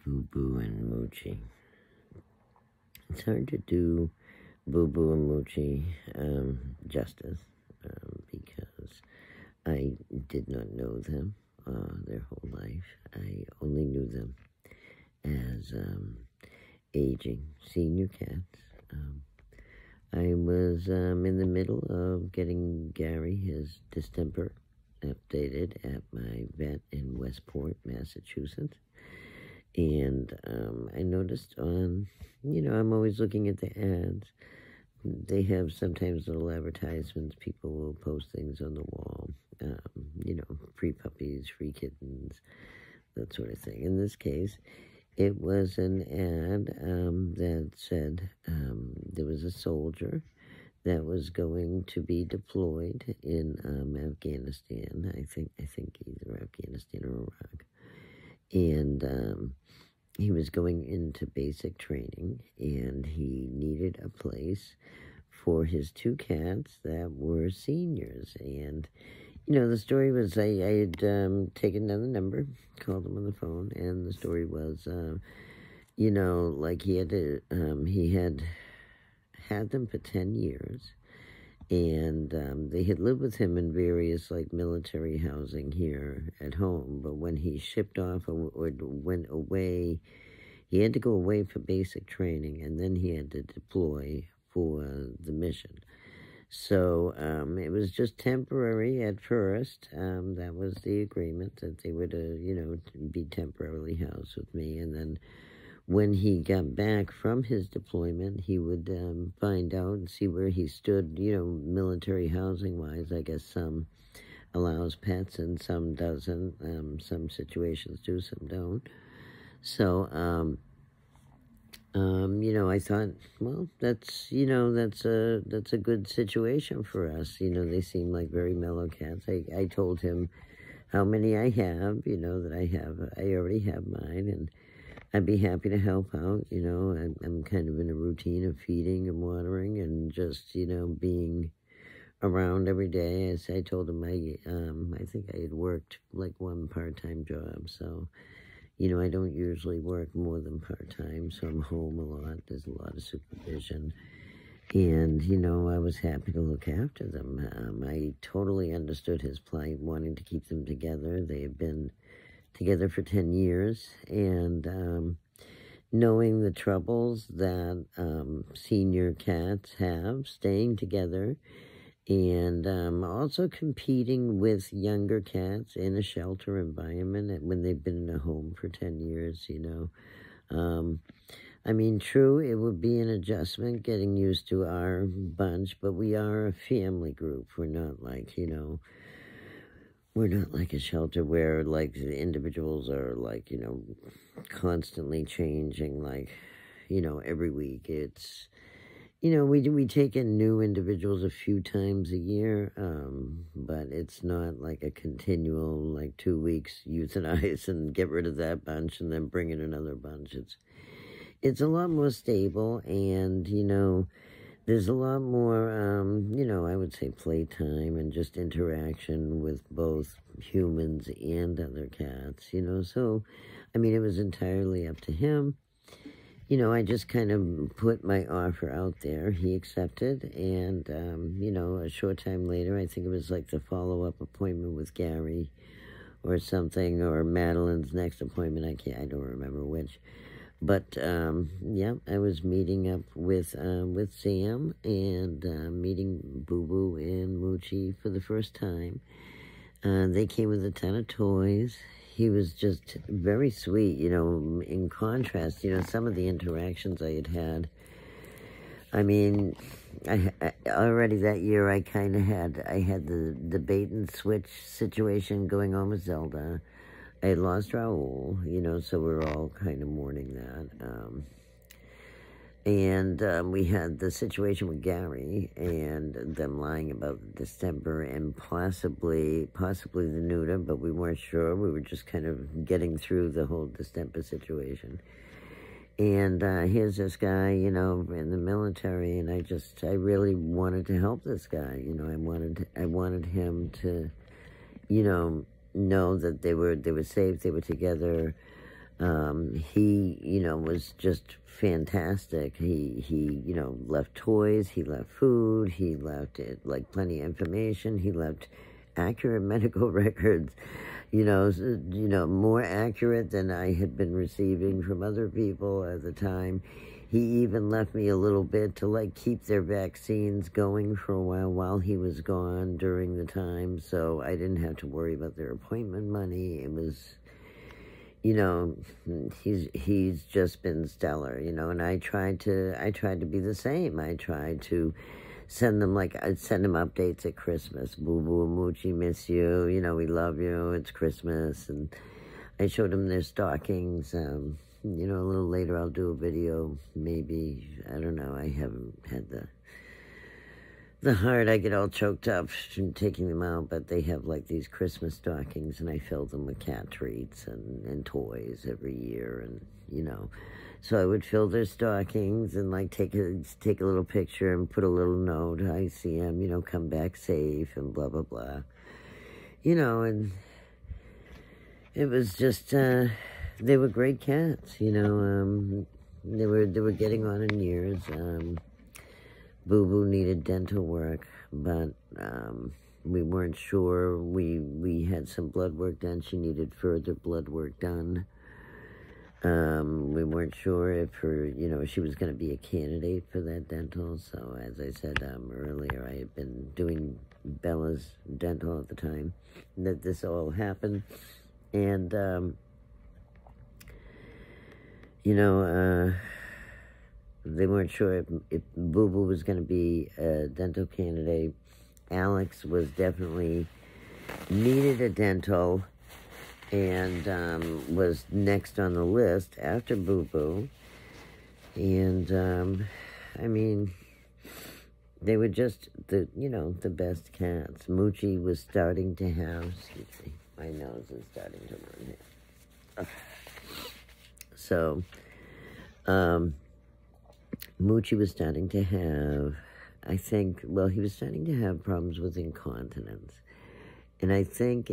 Boo Boo and Moochie. It's hard to do Boo Boo and Moochie justice because I did not know them their whole life. I only knew them as aging senior cats. I was in the middle of getting Gary his distemper updated at my vet in Westport, Massachusetts. And I noticed on, I'm always looking at the ads. They have sometimes little advertisements. People will post things on the wall, free puppies, free kittens, that sort of thing. In this case, it was an ad that said there was a soldier that was going to be deployed in Afghanistan. I think either Afghanistan or Iraq. And he was going into basic training, and he needed a place for his two cats that were seniors. And, the story was I had taken down the number, called them on the phone, and the story was, he had them for 10 years. And they had lived with him in various, military housing here at home. But when he shipped off or went away, he had to go away for basic training, and then he had to deploy for the mission. So it was just temporary at first. That was the agreement, that they would, be temporarily housed with me. And then when he got back from his deployment, he would find out and see where he stood, military housing-wise. I guess some allows pets and some doesn't. Some situations do, some don't. So, I thought, well, that's a good situation for us. They seem like very mellow cats. I told him how many I have, that I already have mine, and I'd be happy to help out. I'm kind of in a routine of feeding and watering and just, being around every day. As I told him, I think I had worked one part-time job. So, I don't usually work more than part-time, so I'm home a lot. There's a lot of supervision. And, I was happy to look after them. I totally understood his plight, wanting to keep them together. They had been together for 10 years, and knowing the troubles that senior cats have staying together, and also competing with younger cats in a shelter environment when they've been in a home for 10 years, true, it would be an adjustment getting used to our bunch, but we are a family group. We're not we're not like a shelter where, the individuals are, constantly changing, every week. It's, we take in new individuals a few times a year, but it's not like a continual, 2 weeks, euthanize and get rid of that bunch and then bring in another bunch. It's a lot more stable, and, there's a lot more, I would say playtime and just interaction with both humans and other cats, So, it was entirely up to him. I just kind of put my offer out there. He accepted, and, a short time later, I think it was the follow-up appointment with Gary or something, or Madeline's next appointment. I don't remember which. But, I was meeting up with Sam and meeting Boo Boo and Moochie for the first time. They came with a ton of toys. He was just very sweet, in contrast, some of the interactions I had. Already that year I had the bait and switch situation going on with Zelda. I had lost Raoul, so we're all kind of mourning that. And we had the situation with Gary and them lying about the distemper and possibly the neuter, but we weren't sure. We were just kind of getting through the whole distemper situation. And here's this guy, in the military, and I really wanted to help this guy. I wanted him to, know that they were safe, they were together. He, was just fantastic. He, left toys, he left food, he left like plenty of information, he left accurate medical records, more accurate than I had been receiving from other people at the time. He even left me a little bit to, like, keep their vaccines going for a while he was gone during the time, so I didn't have to worry about their appointment money. It was, he's just been stellar, and I tried to be the same. I tried to send them, I'd send them updates at Christmas. Boo and Moochie, miss you, we love you, it's Christmas. And I showed them their stockings. A little later I'll do a video, maybe, I don't know, I haven't had the heart. I get all choked up from taking them out, but they have, like, these Christmas stockings, and I fill them with cat treats and toys every year, and, so I would fill their stockings and, like, take a little picture and put a little note, I see him, come back safe, and blah, blah, blah. And it was just, they were great cats, they were getting on in years. Boo Boo needed dental work, but we weren't sure. We had some blood work done. She needed further blood work done. We weren't sure if she was going to be a candidate for that dental. So, as I said earlier, I had been doing Bella's dental at the time that this all happened. And, they weren't sure if Boo Boo was going to be a dental candidate. Alex was definitely needed a dental and was next on the list after Boo Boo. And, they were just the best cats. Moochie was starting to have, excuse me, my nose is starting to run here. So, Moochie was starting to have, he was starting to have problems with incontinence. And I think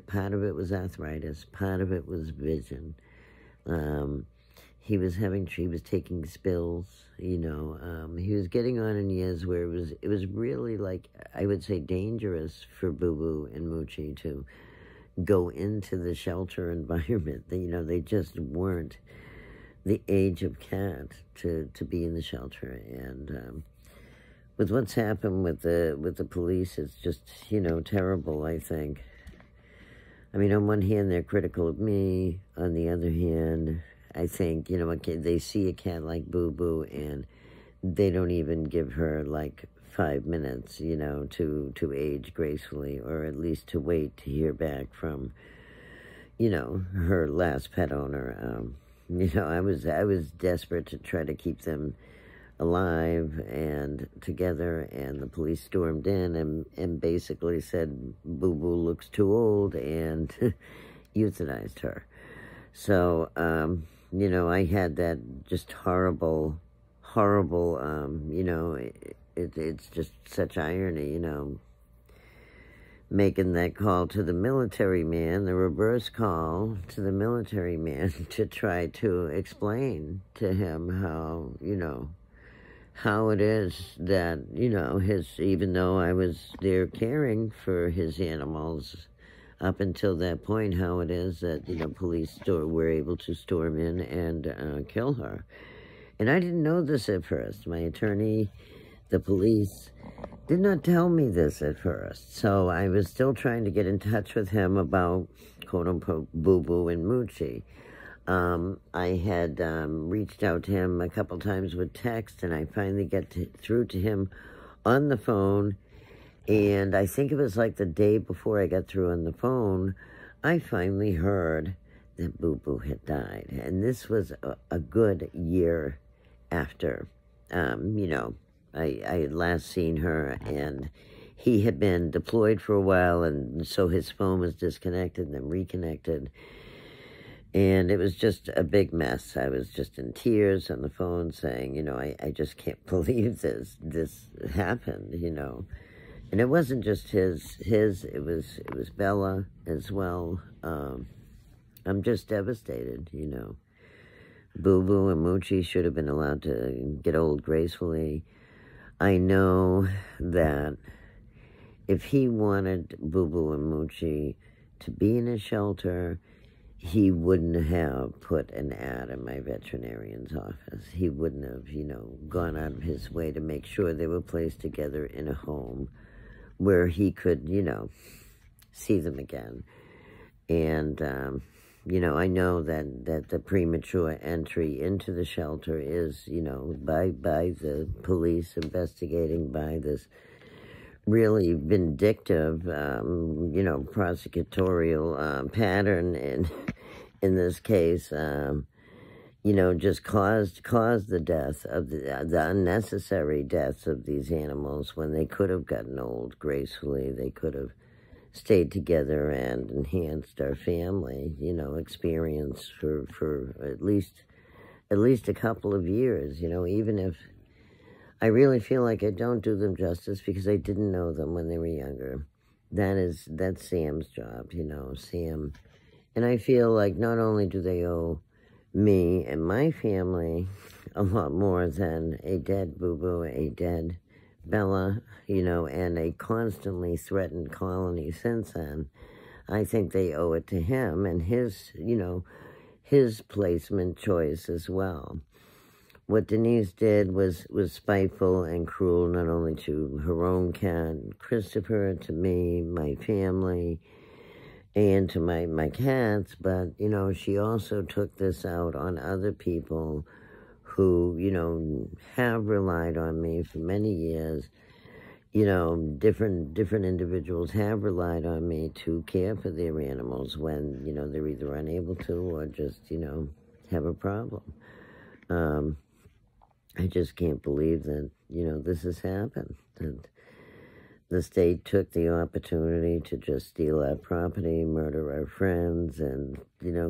part of it was arthritis, part of it was vision. He was taking spills, he was getting on in years where it was really, like, I would say, dangerous for Boo Boo and Moochie to go into the shelter environment. They just weren't the age of cat to be in the shelter. And with what's happened with the police, it's just, terrible, I think. On one hand, they're critical of me. On the other hand, I think, they see a cat like Boo Boo and they don't even give her, like, 5 minutes, to age gracefully, or at least to wait to hear back from, her last pet owner. I was desperate to try to keep them alive and together, and the police stormed in and basically said Boo Boo looks too old and euthanized her. So, I had that just horrible, it's just such irony, making that call to the military man, the reverse call to the military man to try to explain to him how it is that, even though I was there caring for his animals up until that point, how it is that, police were able to storm in and kill her. And I didn't know this at first. My attorney, the police, did not tell me this at first. So I was still trying to get in touch with him about, quote-unquote, Boo Boo and Moochie. I had reached out to him a couple times with text, and I finally got through to him on the phone. And I think it was like the day before I got through on the phone, I finally heard that Boo Boo had died. And this was a good year after, I had last seen her, and he had been deployed for a while, and so his phone was disconnected and then reconnected. And it was just a big mess. I was just in tears on the phone saying, I just can't believe this happened, And it wasn't just his, it was Bella as well. I'm just devastated, Boo Boo and Moochie should have been allowed to get old gracefully. I know that if he wanted Boo Boo and Moochie to be in a shelter, he wouldn't have put an ad in my veterinarian's office. He wouldn't have, gone out of his way to make sure they were placed together in a home where he could, see them again. And, I know that the premature entry into the shelter is, by the police investigating, by this really vindictive, prosecutorial pattern in this case, just caused the death of the unnecessary deaths of these animals when they could have gotten old gracefully. They could have stayed together and enhanced our family, experience for at least a couple of years, even if I really feel like I don't do them justice because I didn't know them when they were younger. That's Sam's job, Sam. And I feel like not only do they owe me and my family a lot more than a dead Boo Boo, a dead Bella, and a constantly threatened colony since then. I think they owe it to him and his placement choice as well. What Denise did was spiteful and cruel, not only to her own cat, Christopher, to me, my family, and to my cats, but, she also took this out on other people who, have relied on me for many years. Different individuals have relied on me to care for their animals when, they're either unable to or just, have a problem. I just can't believe that, this has happened. That the state took the opportunity to just steal our property, murder our friends, and,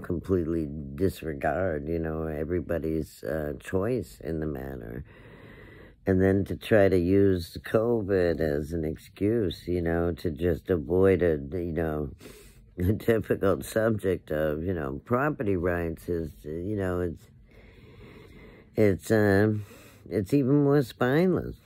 completely disregard, everybody's choice in the matter. And then to try to use COVID as an excuse, to just avoid a difficult subject of, property rights is, it's even more spineless,